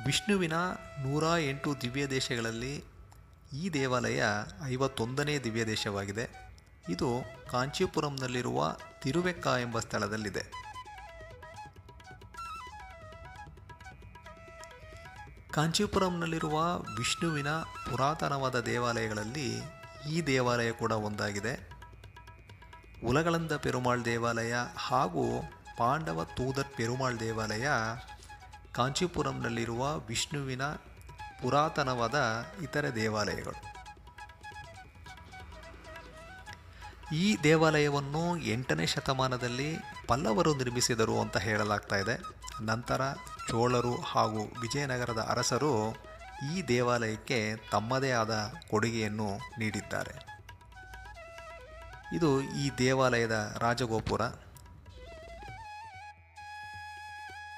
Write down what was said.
ವಿಷ್ಣುವಿನ 108 ದಿವ್ಯ ದೇಶಗಳಲ್ಲಿ ಈ ದೇವಾಲಯ 51ನೇ ದಿವ್ಯ ದೇಶವಾಗಿದೆ. ಇದು ಕಾಂಚೀಪುರಂನಲ್ಲಿರುವ ತಿರುವೆಕ್ಕ ಎಂಬ ಸ್ಥಳದಲ್ಲಿದೆ. ಕಾಂಚೀಪುರಂನಲ್ಲಿರುವ ವಿಷ್ಣುವಿನ ಪುರಾತನವಾದ ದೇವಾಲಯಗಳಲ್ಲಿ ಈ ದೇವಾಲಯ ಕೂಡ ಒಂದಾಗಿದೆ. ಉಲಗಳಂದ ಪೆರುಮಾಳ್ ದೇವಾಲಯ ಹಾಗೂ ಪಾಂಡವ ತೂದರ್ ಪೆರುಮಾಳ್ ದೇವಾಲಯ ಕಾಂಚೀಪುರಂನಲ್ಲಿರುವ ವಿಷ್ಣುವಿನ ಪುರಾತನವಾದ ಇತರೆ ದೇವಾಲಯಗಳು. ಈ ದೇವಾಲಯವನ್ನು 8ನೇ ಶತಮಾನದಲ್ಲಿ ಪಲ್ಲವರು ನಿರ್ಮಿಸಿದರು ಅಂತ ಹೇಳಲಾಗ್ತಾ ಇದೆ. ನಂತರ ಚೋಳರು ಹಾಗೂ ವಿಜಯನಗರದ ಅರಸರು ಈ ದೇವಾಲಯಕ್ಕೆ ತಮ್ಮದೇ ಆದ ಕೊಡುಗೆಯನ್ನು ನೀಡಿದ್ದಾರೆ. ಇದು ಈ ದೇವಾಲಯದ ರಾಜಗೋಪುರ.